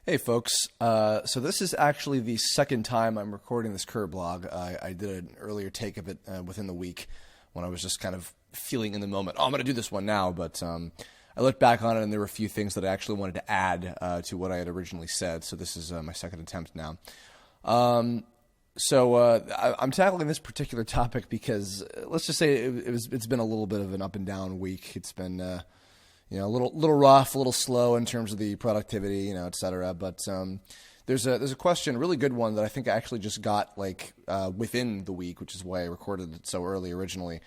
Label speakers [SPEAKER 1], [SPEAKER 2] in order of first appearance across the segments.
[SPEAKER 1] Hey folks, so this is actually the second time I'm recording this Kirblog. I did an earlier take of it within the week when I was just kind of feeling in the moment, oh, I'm going to do this one now, but I looked back on it and there were a few things that I actually wanted to add to what I had originally said, so this is my second attempt now. I'm tackling this particular topic because, let's just say it's been a little bit of an up and down week. It's been a little rough, a little slow in terms of the productivity, et cetera. But there's a question, a really good one that I think I actually just got within the week, which is why I recorded it so early originally.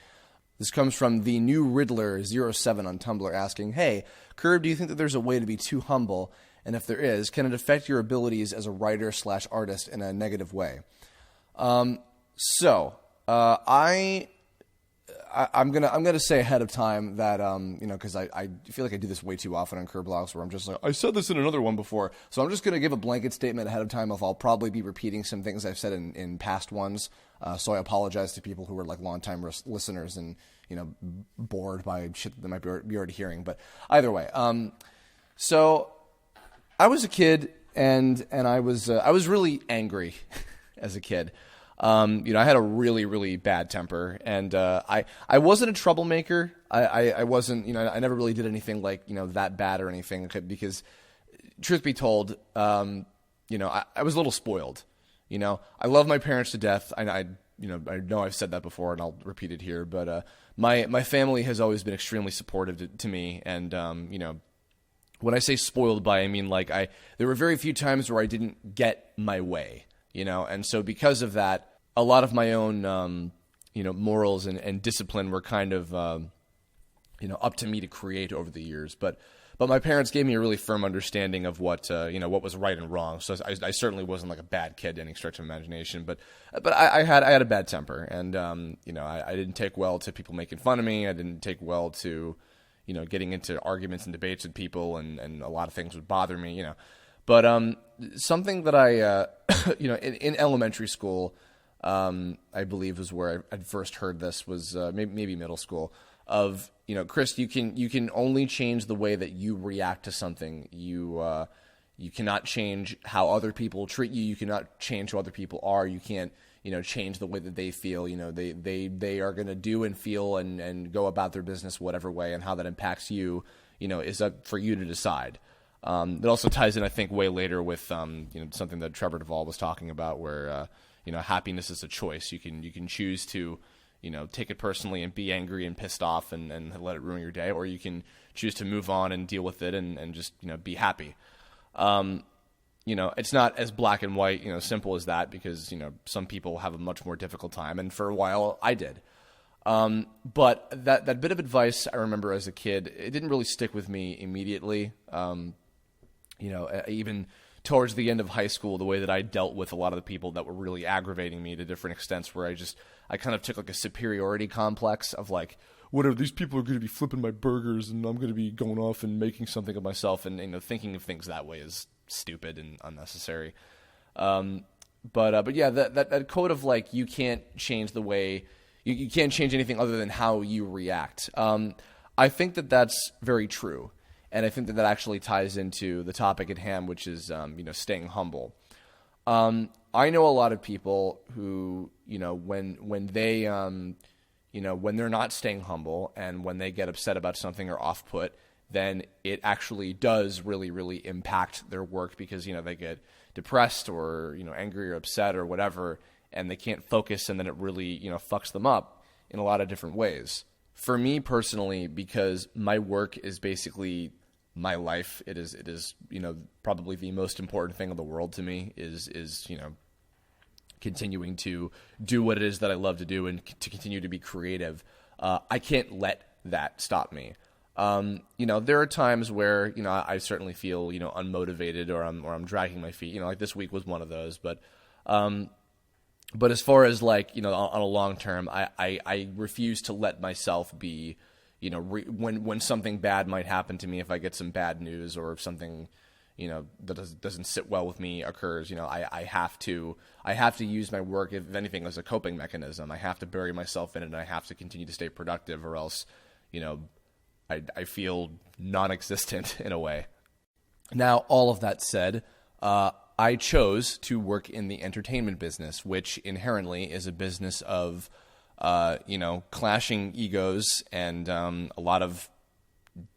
[SPEAKER 1] This comes from the new Riddler07 on Tumblr asking, "Hey, Kirb, do you think that there's a way to be too humble? And if there is, can it affect your abilities as a writer/artist in a negative way?" I'm gonna say ahead of time that because I feel like I do this way too often on Kirblogs where I'm just like, I said this in another one before, so I'm just gonna give a blanket statement ahead of time. I'll probably be repeating some things I've said in past ones, so I apologize to people who are like longtime listeners and bored by shit that they might be already hearing. But either way, so I was a kid and I was really angry as a kid. I had a really, really bad temper, and I wasn't a troublemaker. I wasn't, I never really did anything that bad or anything, because truth be told, I was a little spoiled. I love my parents to death. I know I've said that before, and I'll repeat it here, but my family has always been extremely supportive to me, and when I say spoiled by, I mean there were very few times where I didn't get my way, and so because of that, a lot of my own, morals and discipline were kind of, up to me to create over the years. But my parents gave me a really firm understanding of what was right and wrong. So I certainly wasn't like a bad kid in any stretch of imagination. But I had a bad temper, and I didn't take well to people making fun of me. I didn't take well to, getting into arguments and debates with people, and a lot of things would bother me. But something that I, in elementary school. I believe was where I first heard this was maybe middle school of, Chris, you can only change the way that you react to something. You cannot change how other people treat you. You cannot change who other people are. You can't, change the way that they feel. They are going to do and feel and go about their business whatever way, and how that impacts you, is up for you to decide. It also ties in, I think, way later with, something that Trevor Duvall was talking about where, happiness is a choice. You can choose to, take it personally and be angry and pissed off and let it ruin your day, or you can choose to move on and deal with it and just, be happy. It's not as black and white, simple as that, because, some people have a much more difficult time. And for a while I did. But that bit of advice I remember as a kid, it didn't really stick with me immediately. Even towards the end of high school, the way that I dealt with a lot of the people that were really aggravating me to different extents, where I kind of took a superiority complex of whatever, these people are going to be flipping my burgers and I'm going to be going off and making something of myself, and thinking of things that way is stupid and unnecessary. But yeah, that quote of you can't change the way you can't change anything other than how you react. I think that that's very true. And I think that actually ties into the topic at hand, which is, staying humble. I know a lot of people who, when they, when they're not staying humble and when they get upset about something or off-put, then it actually does really, really impact their work, because, they get depressed or, angry or upset or whatever, and they can't focus, and then it really, fucks them up in a lot of different ways. For me personally, because my work is basically my life, it is probably the most important thing in the world to me is continuing to do what it is that I love to do and to continue to be creative. I can't let that stop me. There are times where I certainly feel unmotivated, or I'm dragging my feet. This week was one of those. But as far as on a long term, I refuse to let myself be. When something bad might happen to me, if I get some bad news, or if something, that doesn't sit well with me occurs, I have to use my work, if anything, as a coping mechanism. I have to bury myself in it, and I have to continue to stay productive, or else, I feel non-existent in a way. Now, all of that said, I chose to work in the entertainment business, which inherently is a business of, clashing egos and a lot of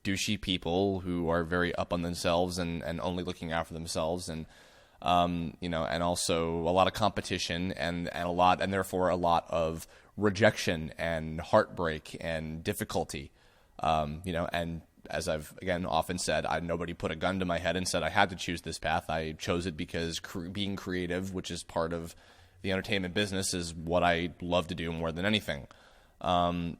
[SPEAKER 1] douchey people who are very up on themselves and only looking out for themselves, and and also a lot of competition and therefore a lot of rejection and heartbreak and difficulty, and as I've, again, often said, nobody put a gun to my head and said I had to choose this path. I chose it because being creative, which is part of the entertainment business, is what I love to do more than anything. But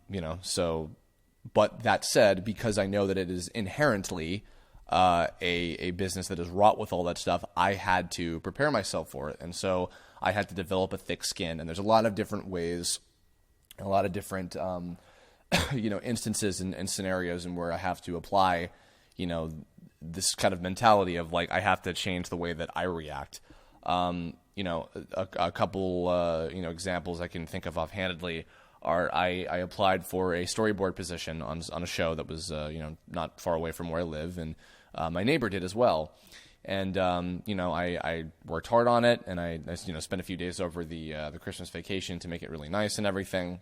[SPEAKER 1] that said, because I know that it is inherently a business that is wrought with all that stuff, I had to prepare myself for it. And so I had to develop a thick skin. And there's a lot of different ways, a lot of different instances and scenarios in where I have to apply, this kind of mentality of like, I have to change the way that I react. A couple, examples I can think of offhandedly are I applied for a storyboard position on a show that was, not far away from where I live, and my neighbor did as well. And, I worked hard on it, and I spent a few days over the Christmas vacation to make it really nice and everything.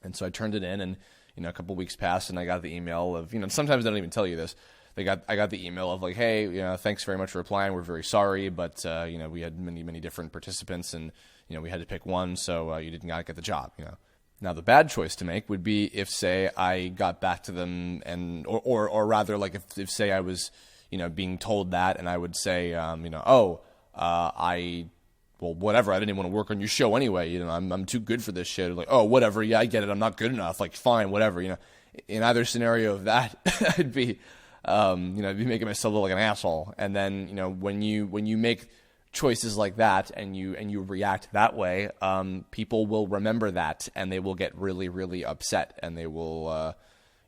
[SPEAKER 1] And so I turned it in, and, a couple weeks passed, and I got the email of, sometimes they don't even tell you this. I got the email of like, hey, thanks very much for applying. We're very sorry, but, we had many different participants, and, we had to pick one, so you didn't get the job, Now, the bad choice to make would be if, say, I got back to them or rather, like if say I was, being told that, and I would say, well, whatever, I didn't even want to work on your show anyway. I'm too good for this shit. Like, oh, whatever. Yeah, I get it. I'm not good enough. Like, fine, whatever. In either scenario of that, I'd be making myself look like an asshole. And then, when you make choices like that and you react that way, people will remember that, and they will get really, really upset, and they will,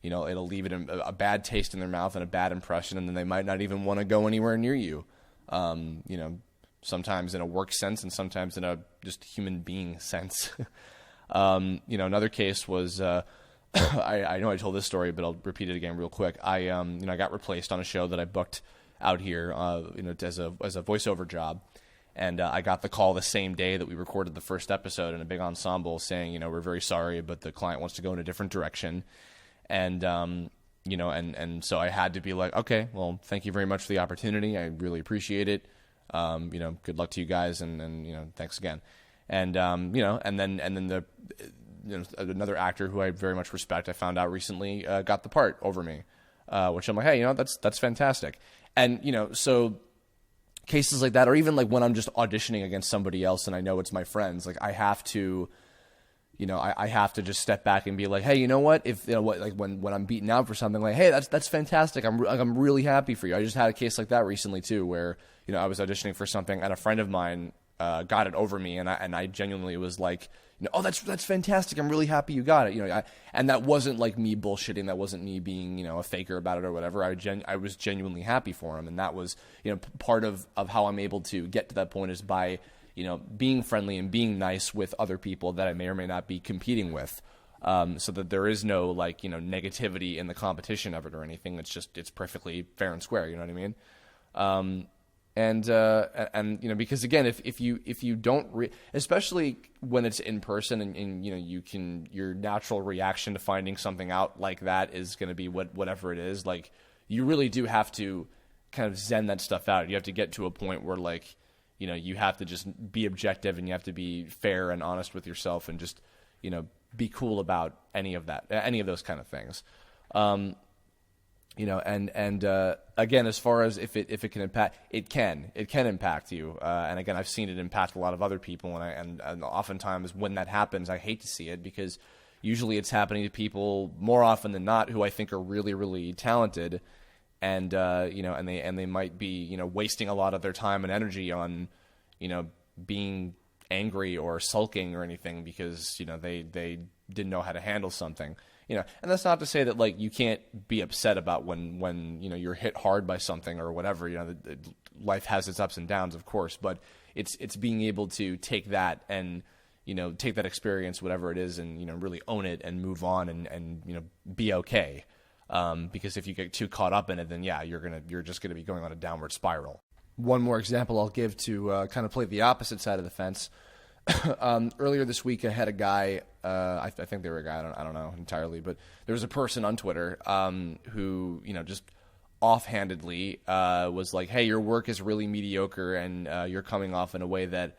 [SPEAKER 1] it'll leave a bad taste in their mouth and a bad impression, and then they might not even want to go anywhere near you. Sometimes in a work sense and sometimes in a just human being sense. Another case was, I know I told this story, but I'll repeat it again real quick. I got replaced on a show that I booked out here, as a voiceover job. And I got the call the same day that we recorded the first episode in a big ensemble saying, we're very sorry, but the client wants to go in a different direction. And, and so I had to be like, okay, well, thank you very much for the opportunity. I really appreciate it. Good luck to you guys, and thanks again. And and then another actor who I very much respect, I found out recently, got the part over me, which I'm like, hey, that's fantastic. And so cases like that, or even like when I'm just auditioning against somebody else and I know it's my friends, like I have to, I have to just step back and be like, hey, you know what? If when I'm beaten out for something, like, hey, that's fantastic. I'm really happy for you. I just had a case like that recently too, where I was auditioning for something and a friend of mine got it over me, and I genuinely was like, oh, that's fantastic. I'm really happy you got it. And that wasn't like me bullshitting. That wasn't me being a faker about it or whatever. I was genuinely happy for him, and that was part of how I'm able to get to that point is by being friendly and being nice with other people that I may or may not be competing with, so that there is no negativity in the competition of it or anything. It's perfectly fair and square. You know what I mean? And because again, if you don't especially when it's in person and your natural reaction to finding something out like that is going to be whatever it is, like you really do have to kind of zen that stuff out. You have to get to a point where you have to just be objective, and you have to be fair and honest with yourself, and just be cool about any of those kind of things. Again, as far as if it can impact, it can impact you. And again, I've seen it impact a lot of other people, and oftentimes when that happens, I hate to see it, because usually it's happening to people more often than not who I think are really, really talented, and they might be wasting a lot of their time and energy on being angry or sulking or anything because they didn't know how to handle something. And that's not to say that you can't be upset about when you're hit hard by something or whatever. Life has its ups and downs, of course, but it's being able to take that and take that experience, whatever it is, and really own it and move on and be okay. Because if you get too caught up in it, then yeah, you're just gonna be going on a downward spiral. one more example I'll give to kind of play the opposite side of the fence. Earlier this week, I had a guy, I think they were a guy, I don't know entirely, but there was a person on Twitter who, just offhandedly was like, hey, your work is really mediocre, and you're coming off in a way that,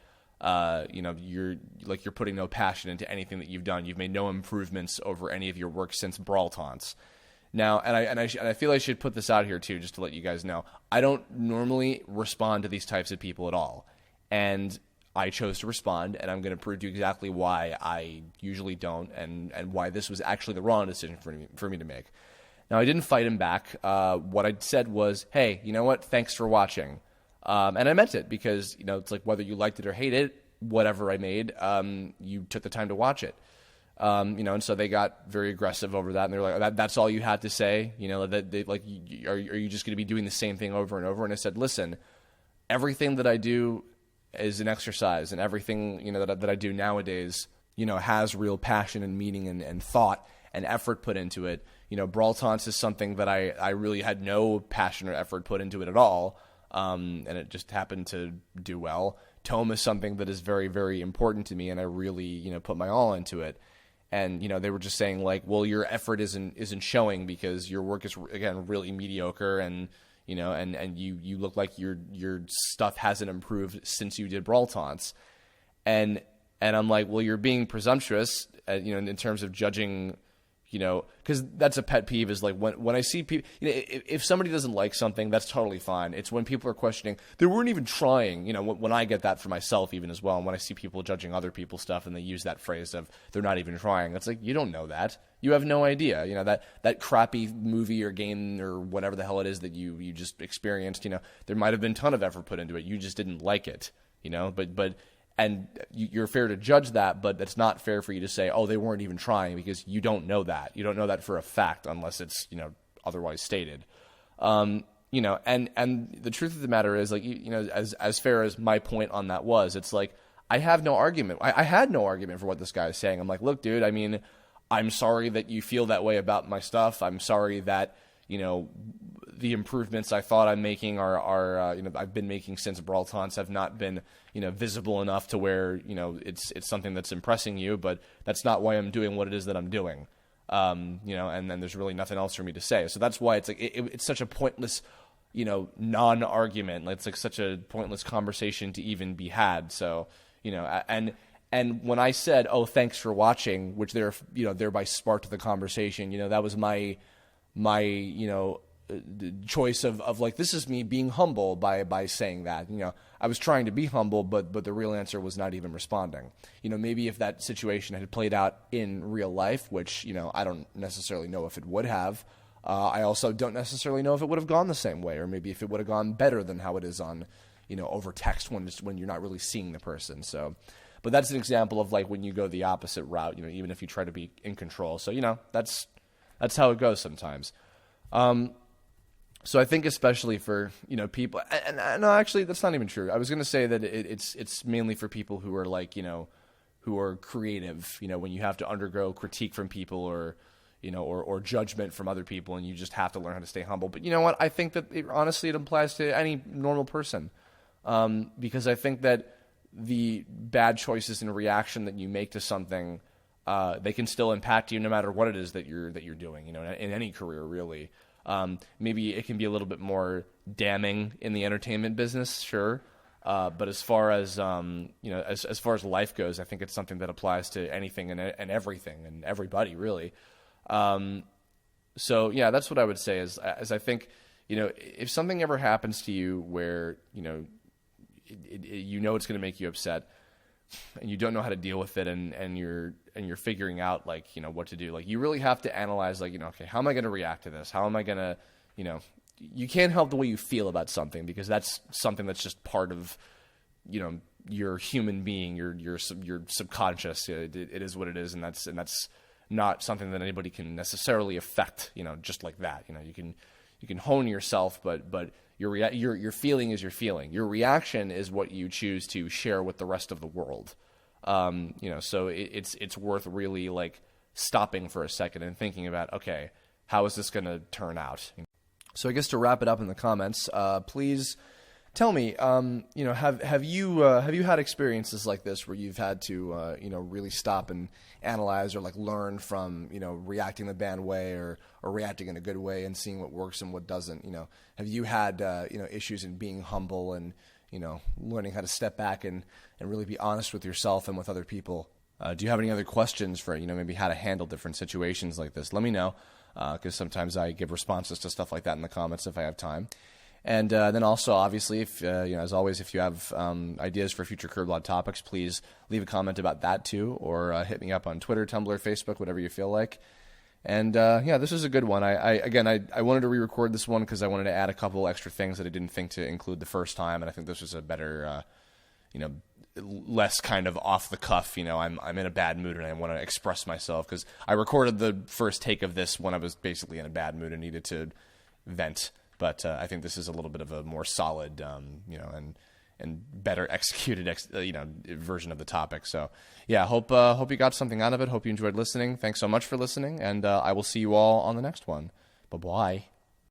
[SPEAKER 1] you're putting no passion into anything that you've done. You've made no improvements over any of your work since Brawl Taunts. Now, and I feel I should put this out here too, just to let you guys know, I don't normally respond to these types of people at all, and I chose to respond, and I'm going to prove to you exactly why I usually don't, and why this was actually the wrong decision for me to make. Now, I didn't fight him back. What I said was, hey, you know what? Thanks for watching. And I meant it because, it's like whether you liked it or hated it, whatever I made, you took the time to watch it. And so they got very aggressive over that, and they're like, that's all you had to say? That they, like, are you just going to be doing the same thing over and over? And I said, listen, everything that I do is an exercise, and everything, that I do nowadays, has real passion and meaning and thought and effort put into it. Brawl Taunts is something that I really had no passion or effort put into it at all, and it just happened to do well. Tome is something that is very, very important to me, and I really, put my all into it. And, they were just saying, like, well, your effort isn't showing because your work is, again, really mediocre, and, and you look like your stuff hasn't improved since you did Brawl Taunts. And I'm like, well, you're being presumptuous, in terms of judging, because that's a pet peeve, is like when I see people, if somebody doesn't like something, that's totally fine. It's when people are questioning, they weren't even trying, when I get that for myself even as well. And when I see people judging other people's stuff and they use that phrase of they're not even trying, it's like, you don't know that. You have no idea. That crappy movie or game or whatever the hell it is that you just experienced, there might have been a ton of effort put into it. You just didn't like it, and you're fair to judge that, but it's not fair for you to say, oh, they weren't even trying, because you don't know that. You don't know that for a fact unless it's, otherwise stated. And the truth of the matter is, like, as fair as my point on that was, it's like, I have no argument. I had no argument for what this guy is saying. I'm like, look, dude, I mean, I'm sorry that you feel that way about my stuff. I'm sorry that, the improvements I thought I'm making are I've been making since Brawl Taunts have not been, visible enough to where, it's something that's impressing you, but that's not why I'm doing what it is that I'm doing. And then there's really nothing else for me to say. So that's why it's like, it's such a pointless, non-argument. It's like such a pointless conversation to even be had. So, and when I said, oh, thanks for watching, which thereby sparked the conversation, that was my choice of like, this is me being humble by saying that. I was trying to be humble, but the real answer was not even responding. Maybe if that situation had played out in real life, which, I don't necessarily know if it would have, I also don't necessarily know if it would have gone the same way, or maybe if it would have gone better than how it is on, over text when you're not really seeing the person. So, but that's an example of like when you go the opposite route, even if you try to be in control. So, that's how it goes sometimes. So I think especially for, people, and no, actually that's not even true. I was going to say that it's mainly for people who are like, who are creative, when you have to undergo critique from people or judgment from other people, and you just have to learn how to stay humble. But you know what? I think that honestly it applies to any normal person. Because I think that the bad choices and reaction that you make to something, they can still impact you no matter what it is that you're doing, in any career really. Maybe it can be a little bit more damning in the entertainment business, sure. But as far as as far as life goes, I think it's something that applies to anything and everything and everybody really. So yeah, that's what I would say is I think, if something ever happens to you where, it's going to make you upset and you don't know how to deal with it, and you're figuring out like, what to do. Like, you really have to analyze, like, okay, how am I going to react to this? How am I going to, you can't help the way you feel about something, because that's something that's just part of, your human being, your subconscious. It is what it is. And that's not something that anybody can necessarily affect, just like that. You can hone yourself, but your feeling is your feeling. Your reaction is what you choose to share with the rest of the world. So it's worth really like stopping for a second and thinking about, okay, how is this going to turn out? So I guess to wrap it up in the comments, please Tell me, have you had experiences like this where you've had to really stop and analyze or like learn from reacting the bad way or reacting in a good way and seeing what works and what doesn't? Have you had issues in being humble and learning how to step back and really be honest with yourself and with other people? Do you have any other questions for maybe how to handle different situations like this? Let me know, because sometimes I give responses to stuff like that in the comments if I have time. And then also, obviously, if as always, if you have ideas for future Kirblog topics, please leave a comment about that too, or hit me up on Twitter, Tumblr, Facebook, whatever you feel like. And this is a good one. I wanted to re-record this one because I wanted to add a couple extra things that I didn't think to include the first time, and I think this was a better, less kind of off the cuff. I'm in a bad mood and I want to express myself, because I recorded the first take of this when I was basically in a bad mood and needed to vent. But I think this is a little bit of a more solid, and better executed, version of the topic. So, yeah, hope you got something out of it. Hope you enjoyed listening. Thanks so much for listening, and I will see you all on the next one. Bye-bye.